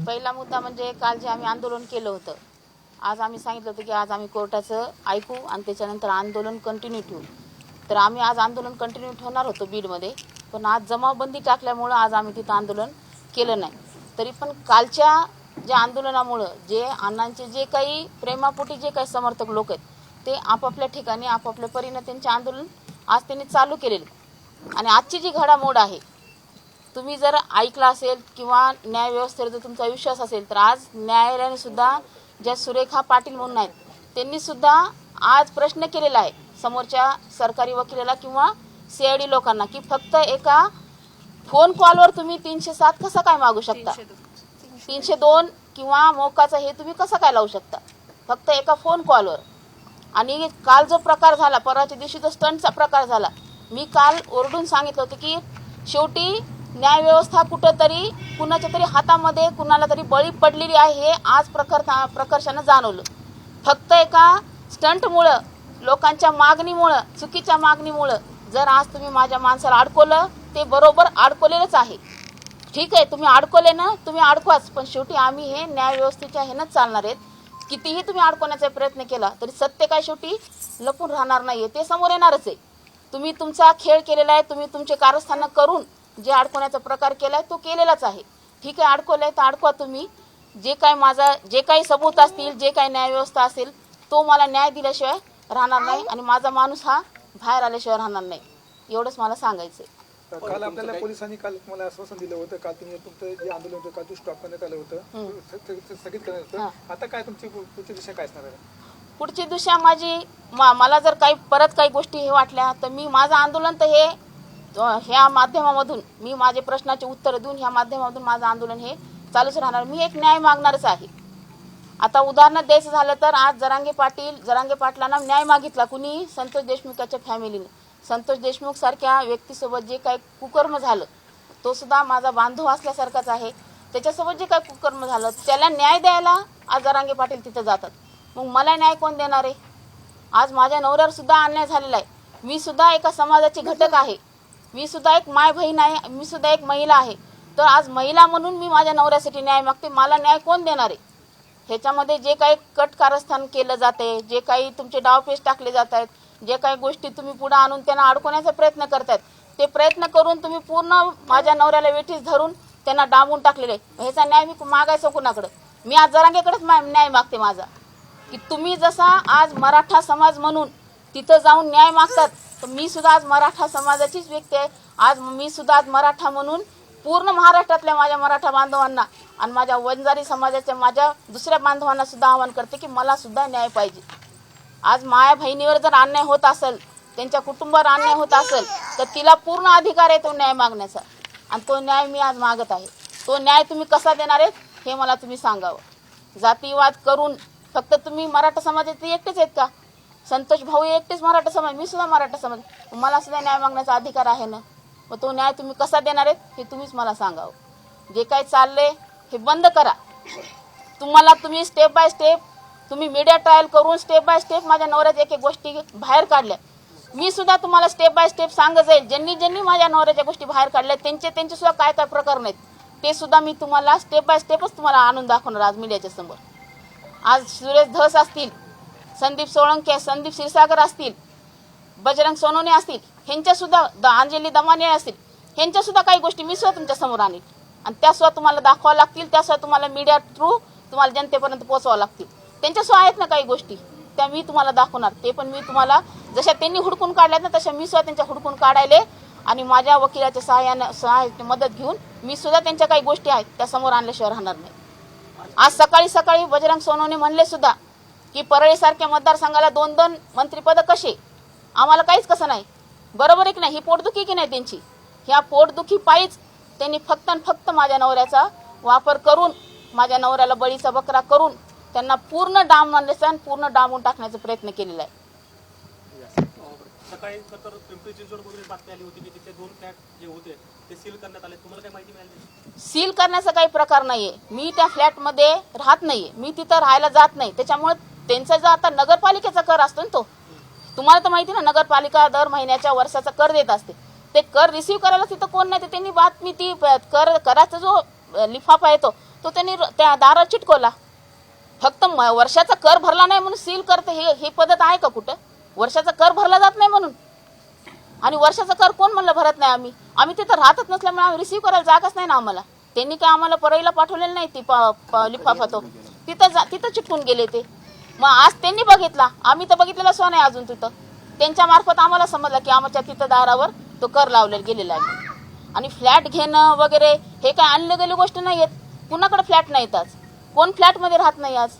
पहिला मुद्दा म्हणजे काल जे आम्ही आंदोलन केलं होतं, आज आम्ही सांगितलं होतं की आज आम्ही कोर्टाचं ऐकू आणि त्याच्यानंतर आंदोलन कंटिन्यू ठेवू. तर आम्ही आज आंदोलन कंटिन्यू ठेवणार होतो बीडमध्ये, पण आज जमावबंदी टाकल्यामुळं आज आम्ही तिथं आंदोलन केलं नाही. तरी पण कालच्या ज्या आंदोलनामुळं जे अण्णांचे जे काही प्रेमापोटी जे काही समर्थक लोक आहेत ते आपापल्या ठिकाणी आपापल्या परीनं त्यांचे आंदोलन आज त्यांनी चालू केलेले. आणि आजची जी घडामोड आहे, तुम्ही जर ऐकलं असेल किंवा न्यायव्यवस्थेवर जर तुमचा विश्वास असेल तर आज न्यायालयाने सुद्धा ज्या सुरेखा पाटील म्हणून आहेत त्यांनी सुद्धा आज प्रश्न केलेला आहे समोरच्या सरकारी वकिलाला किंवा CID लोकांना की फक्त एका फोन कॉलवर तुम्ही 307 कसं काय मागू शकता, 302 किंवा मोकाचा हे तुम्ही कसं काय लावू शकता फक्त एका फोन कॉलवर. आणि काल जो प्रकार झाला, परवाच्या दिवशी जो स्टंटचा प्रकार झाला, मी काल ओरडून सांगितलं होतं की शेवटी न्यायव्यवस्था कुठंतरी कुणाच्या तरी हातामध्ये कुणाला तरी बळी पडलेली आहे हे आज प्रकर्षानं जाणवलं. फक्त एका स्टंटमुळं, लोकांच्या मागणीमुळं, चुकीच्या मागणीमुळं जर आज तुम्ही माझ्या माणसाला अडकवलं, ते बरोबर अडकवलेलंच आहे. ठीक आहे, तुम्ही अडकवले ना, तुम्ही अडकवाच, पण शेवटी आम्ही हे न्यायव्यवस्थेच्या ह्यानंच चालणार आहेत. कितीही तुम्ही अडकवण्याचा प्रयत्न केला तरी सत्य काय शेवटी लपून राहणार नाहीये, ते समोर येणारच आहे. तुम्ही तुमचा खेळ केलेला आहे, तुम्ही तुमचे कारस्थानं करून जे अडकवण्याचा प्रकार केलाय तो केलेलाच आहे. ठीक आहे, अडकवलंय तर अडकवा तुम्ही. जे काही सबूत असतील, जे काही न्यायव्यवस्था असेल तो मला न्याय दिल्याशिवाय राहणार नाही आणि माझा माणूस हा बाहेर आल्याशिवाय राहणार नाही, एवढंच मला सांगायचंय. काल आपल्याला पोलिसांनी काल मला आश्वासन दिलं होतं, काल तुम्ही तुमचं जे आंदोलन होतं काल ते स्टॉप करण्यात आलं होतं, स्थगित करण्यात होतं. आता काय तुमची पुढची दिशा काय असणार आहे? पुढची दिशा माझी मला जर काही परत काही गोष्टी हे वाटल्या तर मी माझं आंदोलन तर ह्या माध्यमामधून मी माझे प्रश्नाचे उत्तर देऊन ह्या माध्यमामधून माझं आंदोलन हे चालूच राहणार. मी एक न्याय मागणारच आहे. आता उदाहरण द्यायचं झालं तर आज जरांगे पाटलांना न्याय मागितला कुणी, संतोष देशमुखाच्या फॅमिलीने. संतोष देशमुख सारख्या व्यक्तीसोबत जे काही कुकर्म झालं, तो सुद्धा माझा बांधव असल्यासारखाच आहे. त्याच्यासोबत जे काही कुकर्म झालं त्याला न्याय द्यायला आज जरांगे पाटील तिथं जातात. मग मला न्याय कोण देणार आहे? आज माझ्या नवऱ्यावर सुद्धा अन्याय झालेला आहे. मी सुद्धा एका समाजाची घटक आहे, मी सुद्धा एक माय बहीण आहे, मी सुद्धा एक महिला आहे. तर आज महिला म्हणून मी माझ्या नवऱ्यासाठी न्याय मागते. मला न्याय कोण देणार आहे? ह्याच्यामध्ये जे काही कट कारस्थान केलं जाते, जे काही तुमचे डावपेच टाकले जात आहेत, जे काही गोष्टी तुम्ही पुढे आणून त्यांना अडकवण्याचा प्रयत्न करतायत, ते प्रयत्न करून तुम्ही पूर्ण माझ्या नवऱ्याला वेठीस धरून त्यांना डांबून टाकलेले. ह्याचा न्याय मी मागायचं कुणाकडं? मी आज जरांगेकडेच न्याय मागते माझा, की तुम्ही जसा आज मराठा समाज म्हणून तिथं जाऊन न्याय मागतात, तर मी सुद्धा आज मराठा समाजाचीच व्यक्ती आहे. आज मी सुद्धा आज मराठा म्हणून पूर्ण महाराष्ट्रातल्या माझ्या मराठा बांधवांना आणि माझ्या वंजारी समाजाच्या माझ्या दुसऱ्या बांधवांना सुद्धा आवाहन करते की मला सुद्धा न्याय पाहिजे. आज माया बहिणीवर जर अन्याय होत असेल, त्यांच्या कुटुंबावर अन्याय होत असेल, तर तिला पूर्ण अधिकार आहे तो न्याय मागण्याचा, आणि तो न्याय मी आज मागत आहे. तो न्याय तुम्ही कसा देणार आहेत हे मला तुम्ही सांगावं. जातीवाद करून फक्त तुम्ही मराठा समाजाचे एकटेच आहेत का? संतोष भाऊ एकटेच मराठा समाज, मी सुद्धा मराठा समाज, मला सुद्धा न्याय मागण्याचा अधिकार आहे ना. मग तो न्याय तुम्ही कसा देणार आहेत हे तुम्हीच मला सांगावं. जे काही चाललंय हे बंद करा. तुम्ही स्टेप बाय स्टेप तुम्ही मीडिया ट्रायल करून स्टेप बाय स्टेप माझ्या नवऱ्याच्या एक एक गोष्टी बाहेर काढल्या. मी सुद्धा तुम्हाला स्टेप बाय स्टेप सांगत जाईल. ज्यांनी माझ्या नवऱ्याच्या गोष्टी बाहेर काढल्या त्यांचे सुद्धा काय काय प्रकरण आहेत ते सुद्धा मी तुम्हाला स्टेप बाय स्टेपच तुम्हाला आणून दाखवणार आज मीडियाच्या समोर. आज सुरेश धस असतील, संदीप सोळंके, संदीप क्षीरसागर असतील, बजरंग सोनवणे असतील, ह्यांच्या सुद्धा अंजली दमाने असतील, ह्यांच्या सुद्धा काही गोष्टी मी सुद्धा तुमच्या समोर आणील आणि त्या सुद्धा तुम्हाला दाखवावं लागतील. त्या सुद्धा तुम्हाला मीडिया थ्रू तुम्हाला जनतेपर्यंत पोहोचवावं लागतील. त्यांच्यासुद्धा आहेत ना काही गोष्टी, त्या मी तुम्हाला दाखवणार. ते पण मी तुम्हाला जशा त्यांनी हुडकून काढल्यात ना तशा मी सुद्धा त्यांच्या हुडकून काढायले आणि माझ्या वकिलाच्या सहाय्याने मदत घेऊन मी सुद्धा त्यांच्या काही गोष्टी आहेत त्या समोर आणल्याशिवाय राहणार नाही. आज सकाळी बजरंग सोनवणे म्हणले सुद्धा की परळीसारख्या मतदारसंघाला 2-2 मंत्रिपद कसे? आम्हाला काहीच कसं नाही. बरोबर आहे की नाही? ही पोटदुखी की नाही त्यांची? ह्या पोटदुखी पायीच त्यांनी फक्त आणि फक्त माझ्या नवऱ्याचा वापर करून, माझ्या नवऱ्याला बळीचा बकरा करून त्यांना पूर्ण डांबून टाकण्याचा प्रयत्न केलेला आहे. सकाळी तर पिंपरी चिंचवडमधून बातमी आली होती की तिथे 2 फ्लॅट जे होते ते सील करण्यात आले. तुम्हाला काय माहिती मिळाली? सील करण्याचा काही प्रकार नाहीये. मी त्या फ्लॅटमध्ये राहत नाहीये, मी तिथं राहायला जात नाही. त्याच्यामुळे त्यांचा जो आता नगरपालिकेचा कर असतो ना, तो तुम्हाला तर माहिती ना, नगरपालिका दर महिन्याच्या वर्षाचा कर देत असते. ते कर रिसीव्ह करायला तिथं कोण नाही. तर त्यांनी बातमी ती कराचा जो लिफाफा येतो तो त्यांनी त्या दारावर चिटकवला. फक्त वर्षाचा कर भरला नाही म्हणून सील करते ही पद्धत आहे का कुठं? वर्षाचा कर भरला जात नाही म्हणून. आणि वर्षाचा कर कोण म्हणलं भरत नाही आम्ही तिथं राहतच नसल्यामुळे आम्ही रिसीव्ह करायला जागाच नाही ना आम्हाला. त्यांनी काय आम्हाला परळीला पाठवलेलं नाही ती लिफाफा तो तिथं चिटकून गेले ते. मग आज त्यांनी बघितला, आम्ही तर बघितलेला सो नाही अजून तिथं. त्यांच्या मार्फत आम्हाला समजलं की आमच्या तिथं दारावर तो कर लावलेला गेलेला आहे. आणि फ्लॅट घेणं वगैरे हे काय आणलं गेली गोष्ट नाही आहेत. कुणाकडे फ्लॅट नाहीत आज, कोण फ्लॅटमध्ये राहत नाही आज.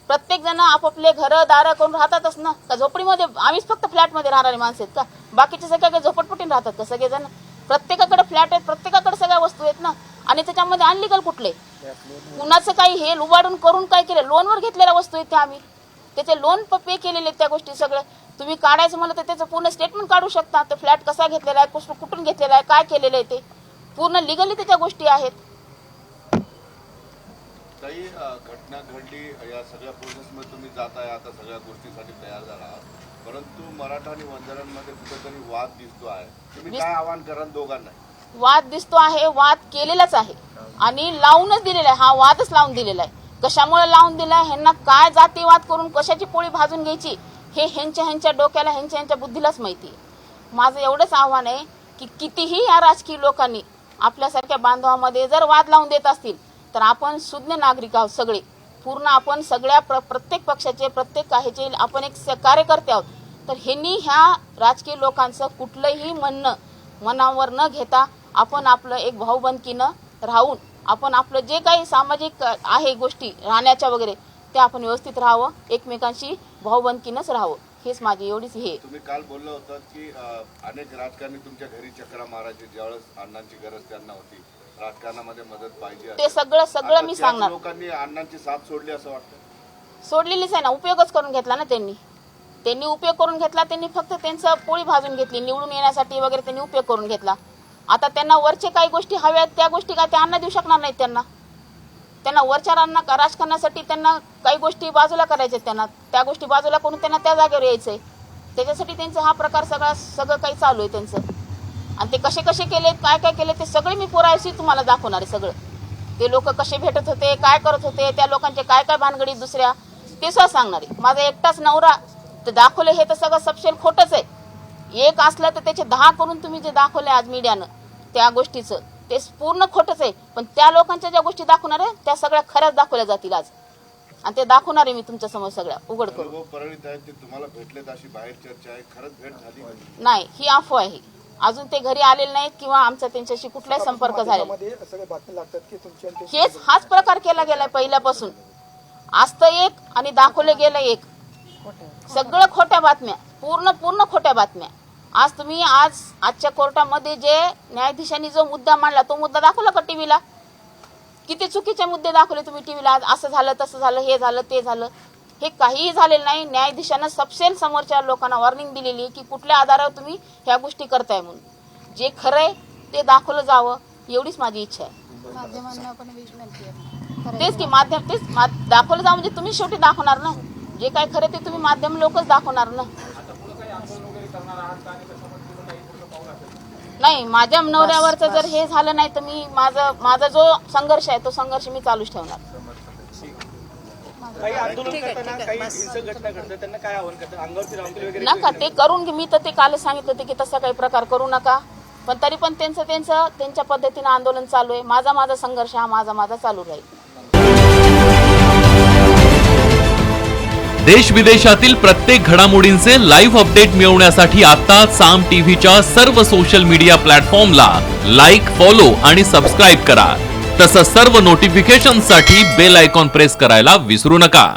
प्रत्येक जण आपापले घरं दारं करून राहतातच ना. का झोपडीमध्ये आम्हीच फक्त फ्लॅटमध्ये राहणारे माणसं आहेत का? बाकीचे सगळे काही झोपडपट्टीने राहतात का सगळेजण? प्रत्येकाकडे फ्लॅट आहेत, प्रत्येकाकडे सगळ्या वस्तू आहेत ना. आणि त्याच्यामध्ये अनलिगल कुठले कुणाचं काही हे उभारून करून काय केलं? लोनवर घेतलेल्या वस्तू आहेत त्या आम्ही त्याचे लोन पे केलेले आहेत. त्या गोष्टी सगळं तुम्ही काढायचं म्हणलं तर त्याचं पूर्ण स्टेटमेंट काढू शकता. तो फ्लॅट कसा घेतलेला आहे, कुठून घेतलेला आहे, काय केलेलं आहे, ते पूर्ण लिगली त्याच्या गोष्टी आहेत. काही घटना घडली या सगळ्या प्रोसेसमध्ये तुम्ही जाताय आता सगळ्या गोष्टीसाठी तयार झाला आहात, परंतु मराठा आणि वंजारांमध्ये कुठेतरी वाद दिसतो आहे. तुम्ही काय आवाहन कराल दोघांना? वाद दिसतो आहे, वाद केलेलाच आहे आणि लावूनच दिलेला आहे. हा वादच लावून दिलेला आहे. कशामुळे लावून दिलाय? ह्यांना काय जातीवाद करून कशाची पोळी भाजून घ्यायची हे ह्यांच्या डोक्याला ह्यांच्या बुद्धीलाच माहिती आहे. माझं एवढंच आव्हान आहे की कितीही या राजकीय लोकांनी आपल्यासारख्या बांधवामध्ये जर वाद लावून देत असतील तर आपण सुज्ञ नागरिक आहोत सगळे. पूर्ण आपण सगळ्या प्रत्येक पक्षाचे प्रत्येक काहीचे आपण एक कार्यकर्ते आहोत. तर ह्यांनी ह्या राजकीय लोकांचं कुठलंही म्हणणं मनावर न घेता आपण आपलं एक भाऊबंदकीनं राहून आपण आपलं जे काही सामाजिक आहे गोष्टी राहण्याच्या वगैरे ते आपण व्यवस्थित राहावं, एकमेकांशी भाऊबंदकीनंच राहावं. हेच माझी एवढीच हे. तुम्ही काल बोलला होता की अनेक राजकारणी तुमच्या घरी चक्रा मारायचे ज्यावेळेस अण्णांची गरज त्यांना होती, राजकारणामध्ये मदत पाहिजे, ते सगळं मी सांगणार. लोकांनी अण्णांची साथ सोडली असं वाटतं? सोडलेलीच आहे ना, उपयोगच करून घेतला ना त्यांनी उपयोग करून घेतला. त्यांनी फक्त त्यांचं पोळी भाजून घेतली निवडून येण्यासाठी वगैरे त्यांनी उपयोग करून घेतला. आता त्यांना वरचे काही गोष्टी हव्यात त्या गोष्टी काय ते अण्णा देऊ शकणार नाहीत. त्यांना वरच्या राजकारणासाठी त्यांना काही गोष्टी बाजूला करायच्या, त्यांना त्या गोष्टी बाजूला करून त्यांना त्या जागेवर यायचंय. त्याच्यासाठी त्यांचा हा प्रकार सगळं काही चालू आहे त्यांचं. आणि ते कसे केले काय केले ते सगळे मी पुरायशी तुम्हाला दाखवणार आहे. सगळं ते लोक कसे भेटत होते, काय करत होते, त्या लोकांचे काय भानगडी दुसऱ्या ते सुद्धा सांगणार आहे. माझा एकटाच नवरा तर दाखवले हे तर सगळं सपशेल खोटंच आहे. एक असलं तर त्याचे 10 करून तुम्ही जे दाखवले आज मीडियानं त्या गोष्टीचं ते पूर्ण खोटंच आहे. पण त्या लोकांच्या ज्या गोष्टी दाखवणार आहे त्या सगळ्या खऱ्याच दाखवल्या जातील आज. आणि ते दाखवणार आहे मी तुमच्या समोर सगळ्या उघड करून. परळीत आहेत ते तुम्हाला भेटलेत अशी बाहेर चर्चा आहे, खरंच भेट झाली नाही? ही अफवा आहे. अजून ते घरी आलेले नाहीत किंवा आमचा त्यांच्याशी कुठलाही संपर्क झालेला. हाच प्रकार केला गेलाय पहिल्यापासून. आज तर एक आणि दाखवले गेलं एक. सगळं खोट्या बातम्या, पूर्ण खोट्या बातम्या. आज तुम्ही आजच्या कोर्टामध्ये जे न्यायाधीशांनी जो मुद्दा मांडला तो मुद्दा दाखवला का टीव्हीला? किती चुकीचे मुद्दे दाखवले तुम्ही टीव्हीला. आज असं झालं तसं झालं, हे झालं ते झालं, हे काहीही झालेलं नाही. न्यायाधीशानं सपशेल समोरच्या लोकांना वॉर्निंग दिलेली की कुठल्या आधारावर तुम्ही ह्या गोष्टी करताय म्हणून. जे खरंय ते दाखवलं जावं एवढीच माझी इच्छा आहे. तेच की माध्यम तेच दाखवलं जावं म्हणजे तुम्ही शेवटी दाखवणार ना. जे काय खरं ते तुम्ही माध्यम लोकच दाखवणार ना. नाही, माझ्या नवऱ्यावरचं जर हे झालं नाही तर मी माझा जो संघर्ष आहे तो संघर्ष मी चालूच ठेवणार. काही आंदोलन करताना काही हिंसक घटना घडतात त्यांना काय आव्हान करतात? अंगावरती रांगोळी वगैरे नका ते करून मी तर ते कालच सांगितलं होते की तसा काही प्रकार करू नका. पण तरी पण त्यांच्या पद्धतीनं आंदोलन चालू आहे. माझा संघर्ष हा माझा चालू राहील. देश विदेशातील प्रत्येक घडामोडींचे लाईव्ह अपडेट मिळवण्यासाठी आता साम टीव्हीच्या सर्व सोशल मीडिया प्लॅटफॉर्मला लाईक, फॉलो आणि सबस्क्राईब करा. तसंच सर्व नोटिफिकेशनसाठी बेल आयकॉन प्रेस करायला विसरू नका.